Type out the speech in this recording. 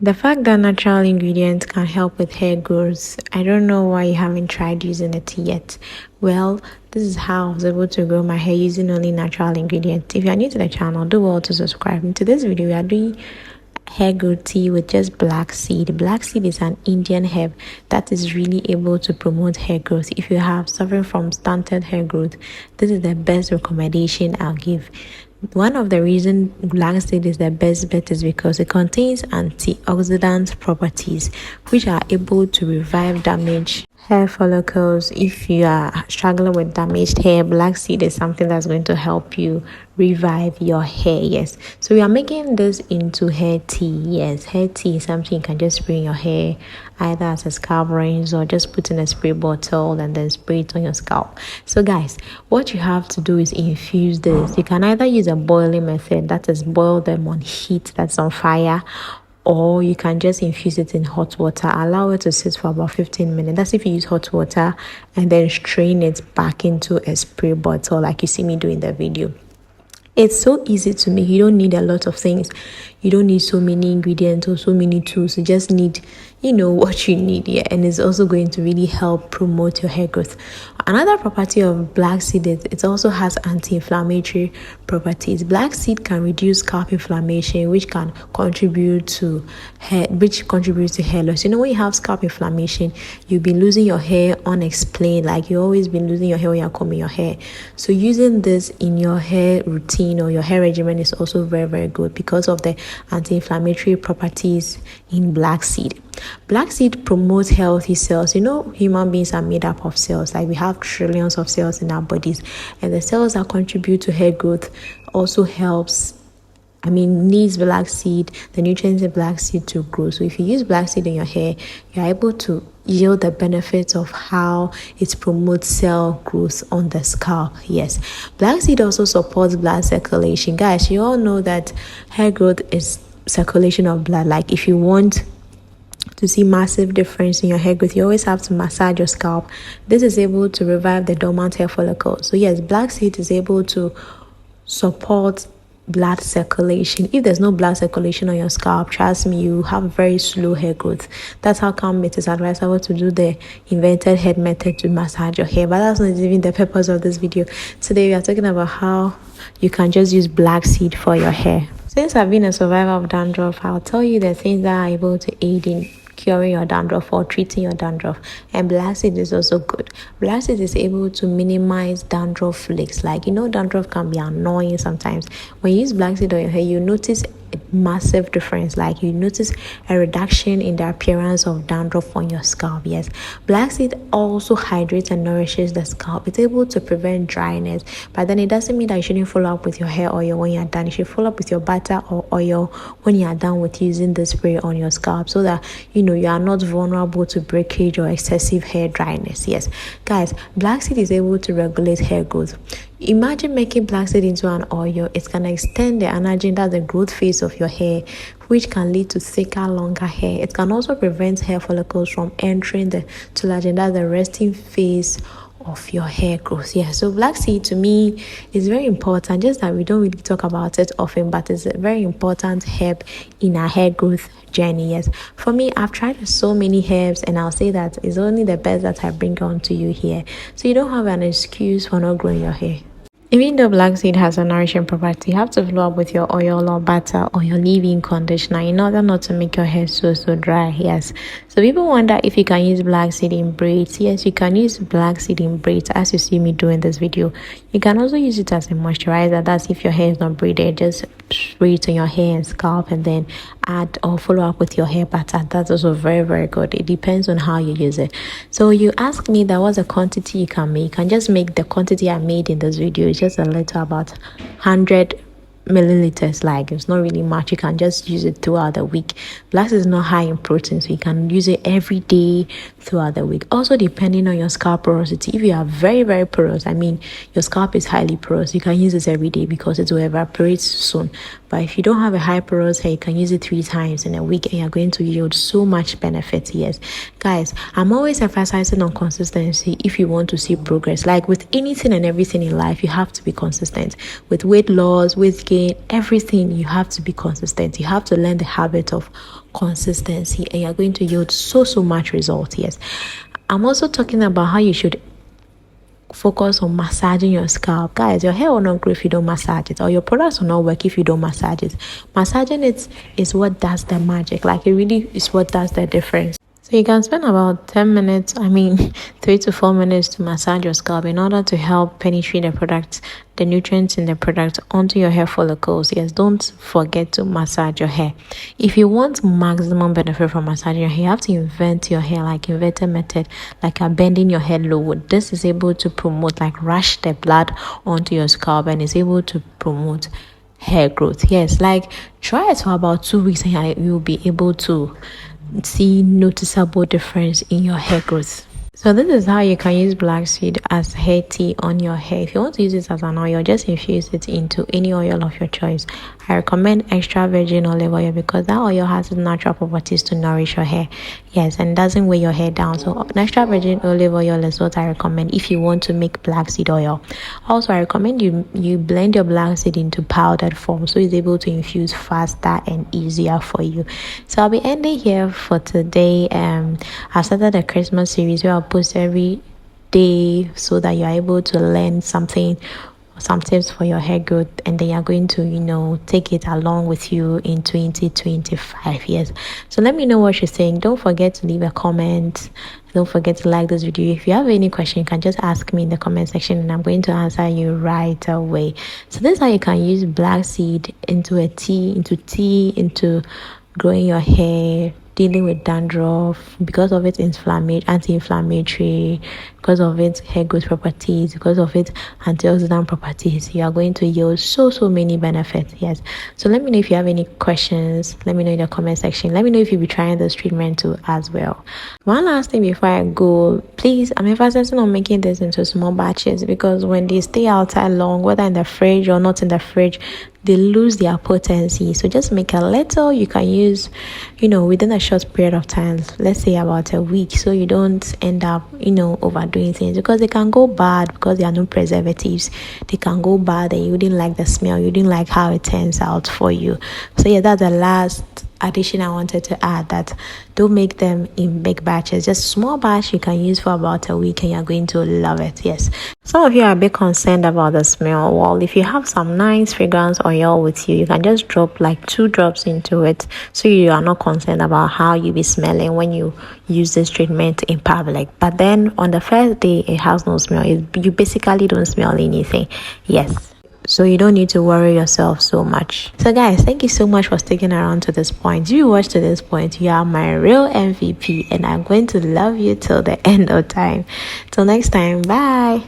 The fact that natural ingredients can help with hair growth, I don't know why you haven't tried using it yet. Well, this is how I was able to grow my hair using only natural ingredients. If you are new to the channel, do well to subscribe. In today's video, we are doing hair growth tea with just black seed. Black seed is an Indian herb that is really able to promote hair growth. If you have suffering from stunted hair growth, this is the best recommendation I'll give. One of the reasons black seed is the best bet is because it contains antioxidant properties which are able to revive damaged hair follicles. If you are struggling with damaged hair, black seed is something that's going to help you revive your hair. Yes, so we are making this into hair tea. Yes, hair tea is something you can just spray in your hair either as a scalp rinse or just put in a spray bottle and then spray it on your scalp. So guys, what you have to do is infuse this. You can either use a boiling method, that is boil them on heat that's on fire, or you can just infuse it in hot water. Allow it to sit for about 15 minutes. That's if you use hot water, and then strain it back into a spray bottle like you see me do in the video. It's so easy to make. You don't need a lot of things. You don't need so many ingredients or so many tools. You just need, what you need. Yeah, and it's also going to really help promote your hair growth. Another property of black seed is it also has anti-inflammatory properties. Black seed can reduce scalp inflammation, which contributes to hair loss. When you have scalp inflammation, you've been losing your hair unexplained, like you always been losing your hair when you're combing your hair. So using this in your hair routine or your hair regimen is also very, very good because of the anti-inflammatory properties in black seed. Black seed promotes healthy cells. Human beings are made up of cells. Like we have trillions of cells in our bodies, and the cells that contribute to hair growth also needs black seed, the nutrients in black seed to grow. So if you use black seed in your hair, you're able to yield the benefits of how it promotes cell growth on the scalp. Yes, black seed also supports blood circulation. Guys, you all know that hair growth is circulation of blood. Like if you want to see massive difference in your hair growth, you always have to massage your scalp. This is able to revive the dormant hair follicles. So yes, black seed is able to support blood circulation. If there's no blood circulation on your scalp, trust me, you have very slow hair growth. That's how come it is advisable to do the invented head method to massage your hair. But that's not even the purpose of this video. Today we are talking about how you can just use black seed for your hair. Since I've been a survivor of dandruff, I'll tell you the things that are able to aid in curing your dandruff or treating your dandruff, and black seed is also good. Black seed is able to minimize dandruff flakes. Like dandruff can be annoying sometimes. When you use black seed on your hair, you notice a massive difference. Like you notice a reduction in the appearance of dandruff on your scalp. Yes, black seed also hydrates and nourishes the scalp. It's able to prevent dryness, but then it doesn't mean that you shouldn't follow up with your hair oil when you're done. You should follow up with your butter or oil when you're done with using the spray on your scalp, so that you are not vulnerable to breakage or excessive hair dryness. Yes, guys, black seed is able to regulate hair growth. Imagine making black seed into an oil. It's going to extend the anagen, that's the growth phase of your hair, which can lead to thicker, longer hair. It can also prevent hair follicles from entering the telogen, that's the resting phase of your hair growth. Yeah, so black seed to me is very important, just that we don't really talk about it often, but it's a very important herb in our hair growth journey. Yes, for me, I've tried so many herbs, and I'll say that it's only the best that I bring on to you here, so you don't have an excuse for not growing your hair. Even though black seed has a nourishing property, you have to follow up with your oil or butter or your leave-in conditioner in order not to make your hair so dry. Yes, so people wonder if you can use black seed in braids. Yes, you can use black seed in braids, as you see me do in this video. You can also use it as a moisturizer. That's if your hair is not braided, just spray it on your hair and scalp, and then add or follow up with your hair butter. That's also very, very good. It depends on how you use it. So you ask me that what's the quantity you can make. You can just make the quantity I made in this video. It's just a little, about 100 milliliters. Like it's not really much. You can just use it throughout the week. Black seed is not high in protein, so you can use it every day throughout the week. Also, depending on your scalp porosity, if you are very, very porous, your scalp is highly porous, you can use this every day because it will evaporate soon. But if you don't have a high porous hair, you can use it 3 times in a week, and you're going to yield so much benefit. Yes, guys, I'm always emphasizing on consistency if you want to see progress. Like with anything and everything in life, you have to be consistent. With weight loss, with skin, everything. You have to be consistent. You have to learn the habit of consistency, and you're going to yield so much result. Yes, I'm also talking about how you should focus on massaging your scalp. Guys, your hair will not grow if you don't massage it, or your products will not work if you don't massage it. Massaging it is what does the magic. Like, it really is what does the difference. So you can spend about 10 minutes, 3 to 4 minutes to massage your scalp in order to help penetrate the product, the nutrients in the product onto your hair follicles. Yes, don't forget to massage your hair. If you want maximum benefit from massaging your hair, you have to invent your hair, like inverted method, like bending your hair low. This is able to promote, like rush the blood onto your scalp, and is able to promote hair growth. Yes, like try it for about 2 weeks and you'll be able to see noticeable difference in your hair growth. So this is how you can use black seed as hair tea on your hair. If you want to use it as an oil, just infuse it into any oil of your choice. I recommend extra virgin olive oil because that oil has natural properties to nourish your hair. Yes, and doesn't weigh your hair down. So extra virgin olive oil is what I recommend if you want to make black seed oil. Also, I recommend you blend your black seed into powdered form so it's able to infuse faster and easier for you. So I'll be ending here for today. I've started a Christmas series where I'll post every day so that you're able to learn something, some tips for your hair growth, and then you're going to take it along with you in 2025. Yes, so let me know what you're saying. Don't forget to leave a comment. Don't forget to like this video. If you have any question, you can just ask me in the comment section and I'm going to answer you right away. So this is how you can use black seed into into growing your hair, dealing with dandruff because of its anti-inflammatory, because of its hair growth properties, because of its antioxidant properties. You are going to yield so many benefits. Yes, so let me know if you have any questions. Let me know in the comment section. Let me know if you'll be trying this treatment too as well. One last thing before I go, please, I'm emphasizing on making this into small batches because when they stay outside long, whether in the fridge or not in the fridge, they lose their potency. So just make a little. You can use within a short period of time, let's say about a week, so you don't end up overdoing things, because they can go bad because there are no preservatives. They can go bad and you didn't like the smell, you didn't like how it turns out for you. So yeah, that's the last addition I wanted to add, that don't make them in big batches. Just small batch you can use for about a week and you're going to love it. Yes, some of you are a bit concerned about the smell. Well, if you have some nice fragrance oil with you, you can just drop like 2 drops into it so you are not concerned about how you be smelling when you use this treatment in public. But then on the first day it has no smell. You basically don't smell anything. Yes, so you don't need to worry yourself so much. So guys, thank you so much for sticking around to this point. If you watched to this point, you are my real MVP and I'm going to love you till the end of time. Till next time, bye.